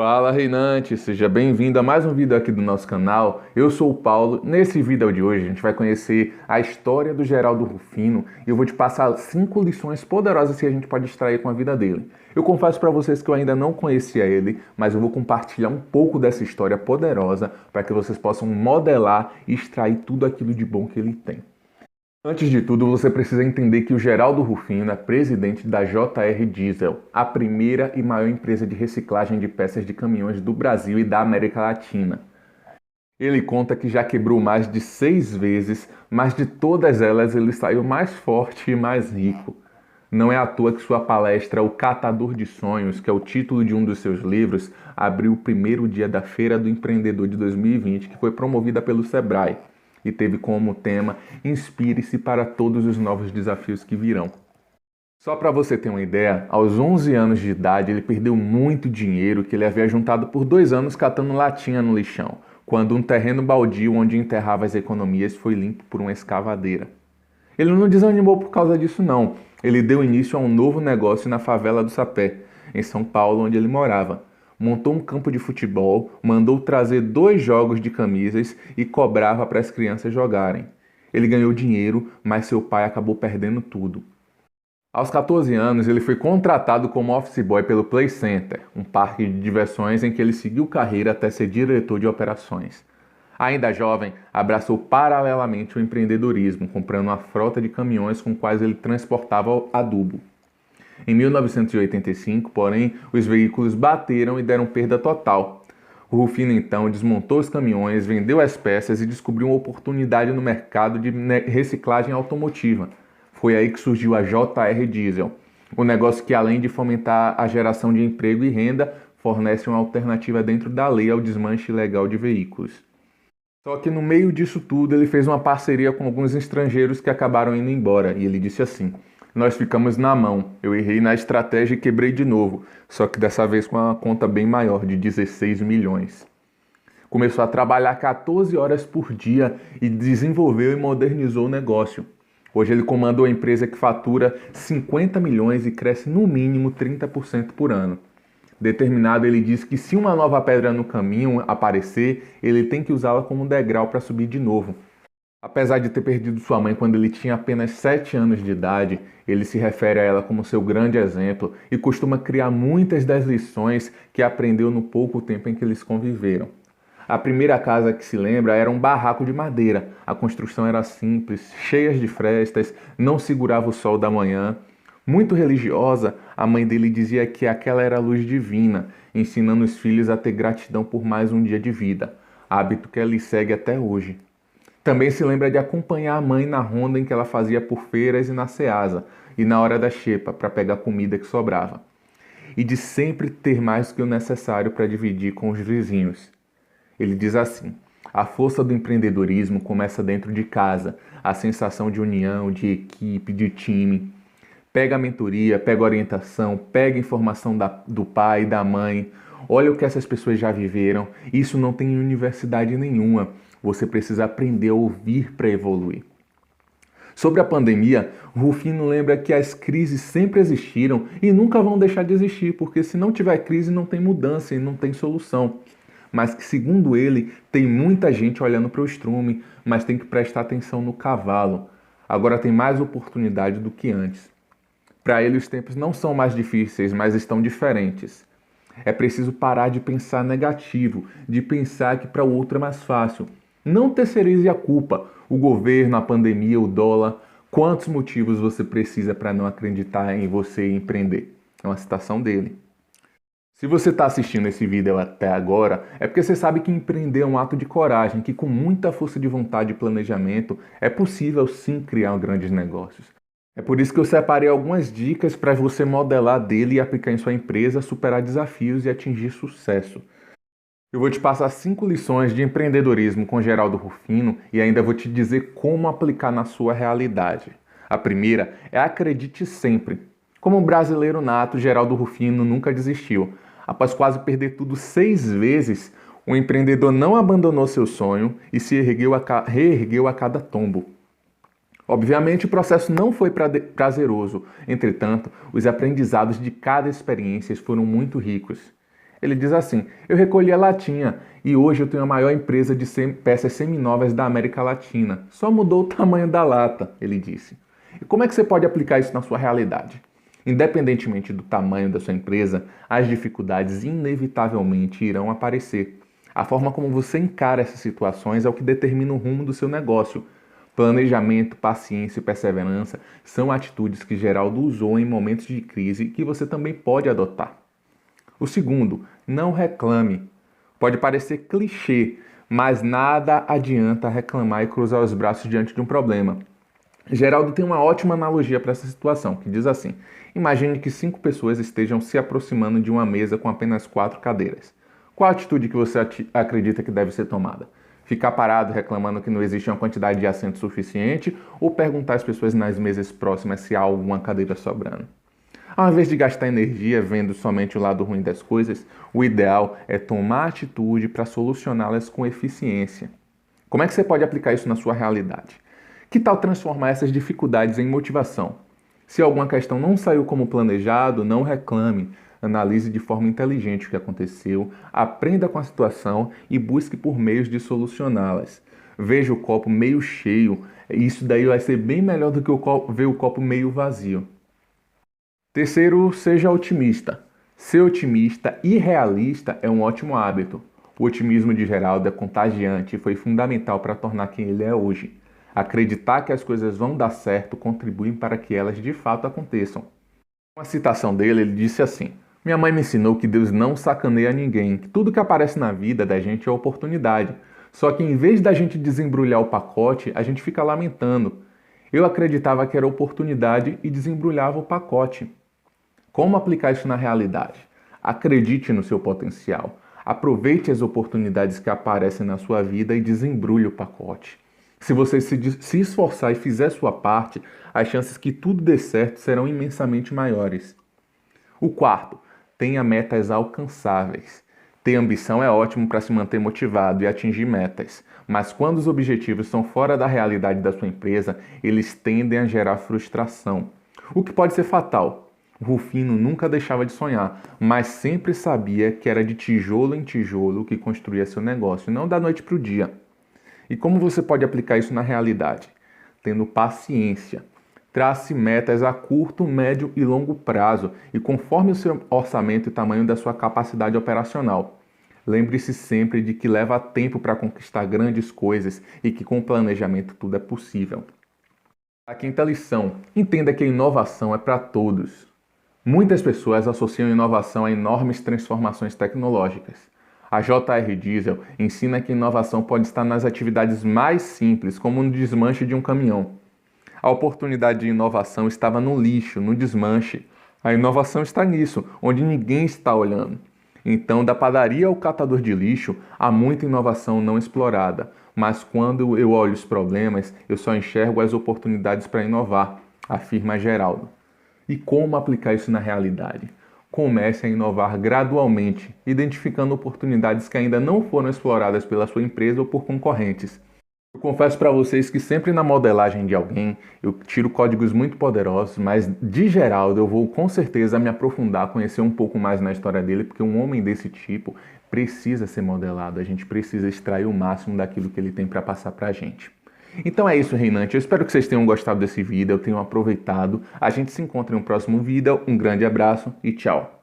Fala, reinante, seja bem-vindo a mais um vídeo aqui do nosso canal. Eu sou o Paulo. Nesse vídeo de hoje a gente vai conhecer a história do Geraldo Rufino e eu vou te passar 5 lições poderosas que a gente pode extrair com a vida dele. Eu confesso para vocês que eu ainda não conhecia ele, mas eu vou compartilhar um pouco dessa história poderosa para que vocês possam modelar e extrair tudo aquilo de bom que ele tem. Antes de tudo, você precisa entender que o Geraldo Rufino é presidente da JR Diesel, a primeira e maior empresa de reciclagem de peças de caminhões do Brasil e da América Latina. Ele conta que já quebrou mais de 6 vezes, mas de todas elas ele saiu mais forte e mais rico. Não é à toa que sua palestra O Catador de Sonhos, que é o título de um dos seus livros, abriu o primeiro dia da Feira do Empreendedor de 2020, que foi promovida pelo Sebrae e teve como tema Inspire-se para todos os novos desafios que virão. Só para você ter uma ideia, aos 11 anos de idade ele perdeu muito dinheiro que ele havia juntado por 2 anos catando latinha no lixão, quando um terreno baldio onde enterrava as economias foi limpo por uma escavadeira. Ele não desanimou por causa disso não, ele deu início a um novo negócio na favela do Sapé, em São Paulo, onde ele morava. Montou um campo de futebol, mandou trazer 2 jogos de camisas e cobrava para as crianças jogarem. Ele ganhou dinheiro, mas seu pai acabou perdendo tudo. Aos 14 anos, ele foi contratado como office boy pelo Play Center, um parque de diversões em que ele seguiu carreira até ser diretor de operações. Ainda jovem, abraçou paralelamente o empreendedorismo, comprando uma frota de caminhões com quais ele transportava adubo. Em 1985, porém, os veículos bateram e deram perda total. O Rufino então desmontou os caminhões, vendeu as peças e descobriu uma oportunidade no mercado de reciclagem automotiva. Foi aí que surgiu a JR Diesel, um negócio que, além de fomentar a geração de emprego e renda, fornece uma alternativa dentro da lei ao desmanche ilegal de veículos. Só que no meio disso tudo ele fez uma parceria com alguns estrangeiros que acabaram indo embora e ele disse assim: "Nós ficamos na mão, eu errei na estratégia e quebrei de novo, só que dessa vez com uma conta bem maior, de 16 milhões. Começou a trabalhar 14 horas por dia e desenvolveu e modernizou o negócio. Hoje ele comanda uma empresa que fatura 50 milhões e cresce no mínimo 30% por ano. Determinado, ele diz que se uma nova pedra no caminho aparecer, ele tem que usá-la como degrau para subir de novo. Apesar de ter perdido sua mãe quando ele tinha apenas 7 anos de idade, ele se refere a ela como seu grande exemplo e costuma criar muitas das lições que aprendeu no pouco tempo em que eles conviveram. A primeira casa que se lembra era um barraco de madeira. A construção era simples, cheia de frestas, não segurava o sol da manhã. Muito religiosa, a mãe dele dizia que aquela era a luz divina, ensinando os filhos a ter gratidão por mais um dia de vida, hábito que ela segue até hoje. Também se lembra de acompanhar a mãe na ronda em que ela fazia por feiras e na ceasa, e na hora da xepa, para pegar comida que sobrava. E de sempre ter mais do que o necessário para dividir com os vizinhos. Ele diz assim: a força do empreendedorismo começa dentro de casa, a sensação de união, de equipe, de time. Pega a mentoria, pega a orientação, pega a informação do pai, da mãe. Olha o que essas pessoas já viveram. Isso não tem em universidade nenhuma. Você precisa aprender a ouvir para evoluir. Sobre a pandemia, Rufino lembra que as crises sempre existiram e nunca vão deixar de existir, porque se não tiver crise não tem mudança e não tem solução. Mas que, segundo ele, tem muita gente olhando para o estrume, mas tem que prestar atenção no cavalo. Agora tem mais oportunidade do que antes. Para ele, os tempos não são mais difíceis, mas estão diferentes. É preciso parar de pensar negativo, de pensar que para o outro é mais fácil. Não terceirize a culpa. O governo, a pandemia, o dólar. Quantos motivos você precisa para não acreditar em você e empreender? É uma citação dele. Se você está assistindo esse vídeo até agora, é porque você sabe que empreender é um ato de coragem, que com muita força de vontade e planejamento é possível sim criar grandes negócios. É por isso que eu separei algumas dicas para você modelar dele e aplicar em sua empresa, superar desafios e atingir sucesso. Eu vou te passar 5 lições de empreendedorismo com Geraldo Rufino e ainda vou te dizer como aplicar na sua realidade. A primeira é: acredite sempre. Como um brasileiro nato, Geraldo Rufino nunca desistiu. Após quase perder tudo 6 vezes, o empreendedor não abandonou seu sonho e se reergueu a cada tombo. Obviamente, o processo não foi prazeroso. Entretanto, os aprendizados de cada experiência foram muito ricos. Ele diz assim: eu recolhi a latinha e hoje eu tenho a maior empresa de peças seminovas da América Latina. Só mudou o tamanho da lata, ele disse. E como é que você pode aplicar isso na sua realidade? Independentemente do tamanho da sua empresa, as dificuldades inevitavelmente irão aparecer. A forma como você encara essas situações é o que determina o rumo do seu negócio. Planejamento, paciência e perseverança são atitudes que Geraldo usou em momentos de crise que você também pode adotar. O segundo, não reclame. Pode parecer clichê, mas nada adianta reclamar e cruzar os braços diante de um problema. Geraldo tem uma ótima analogia para essa situação, que diz assim: imagine que 5 pessoas estejam se aproximando de uma mesa com apenas 4 cadeiras. Qual a atitude que você acredita que deve ser tomada? Ficar parado reclamando que não existe uma quantidade de assentos suficiente ou perguntar às pessoas nas mesas próximas se há alguma cadeira sobrando? Ao invés de gastar energia vendo somente o lado ruim das coisas, o ideal é tomar atitude para solucioná-las com eficiência. Como é que você pode aplicar isso na sua realidade? Que tal transformar essas dificuldades em motivação? Se alguma questão não saiu como planejado, não reclame. Analise de forma inteligente o que aconteceu, aprenda com a situação e busque por meios de solucioná-las. Veja o copo meio cheio, isso daí vai ser bem melhor do que ver o copo meio vazio. Terceiro, seja otimista. Ser otimista e realista é um ótimo hábito. O otimismo de Geraldo é contagiante e foi fundamental para tornar quem ele é hoje. Acreditar que as coisas vão dar certo contribui para que elas de fato aconteçam. Uma citação dele, ele disse assim: minha mãe me ensinou que Deus não sacaneia ninguém, que tudo que aparece na vida da gente é oportunidade. Só que em vez da gente desembrulhar o pacote, a gente fica lamentando. Eu acreditava que era oportunidade e desembrulhava o pacote. Como aplicar isso na realidade? Acredite no seu potencial. Aproveite as oportunidades que aparecem na sua vida e desembrulhe o pacote. Se você se esforçar e fizer sua parte, as chances que tudo dê certo serão imensamente maiores. O quarto, tenha metas alcançáveis. Ter ambição é ótimo para se manter motivado e atingir metas, mas quando os objetivos são fora da realidade da sua empresa, eles tendem a gerar frustração, o que pode ser fatal. Rufino nunca deixava de sonhar, mas sempre sabia que era de tijolo em tijolo que construía seu negócio, não da noite para o dia. E como você pode aplicar isso na realidade? Tendo paciência. Trace metas a curto, médio e longo prazo e conforme o seu orçamento e tamanho da sua capacidade operacional. Lembre-se sempre de que leva tempo para conquistar grandes coisas e que com planejamento tudo é possível. A quinta lição: entenda que a inovação é para todos. Muitas pessoas associam inovação a enormes transformações tecnológicas. A JR Diesel ensina que a inovação pode estar nas atividades mais simples, como no desmanche de um caminhão. A oportunidade de inovação estava no lixo, no desmanche. A inovação está nisso, onde ninguém está olhando. Então, da padaria ao catador de lixo, há muita inovação não explorada. Mas quando eu olho os problemas, eu só enxergo as oportunidades para inovar, afirma Geraldo. E como aplicar isso na realidade? Comece a inovar gradualmente, identificando oportunidades que ainda não foram exploradas pela sua empresa ou por concorrentes. Eu confesso para vocês que sempre na modelagem de alguém eu tiro códigos muito poderosos, mas de Geraldo eu vou com certeza me aprofundar, conhecer um pouco mais na história dele, porque um homem desse tipo precisa ser modelado, a gente precisa extrair o máximo daquilo que ele tem para passar para a gente. Então é isso, reinante. Eu espero que vocês tenham gostado desse vídeo, eu tenho aproveitado. A gente se encontra em um próximo vídeo. Um grande abraço e tchau!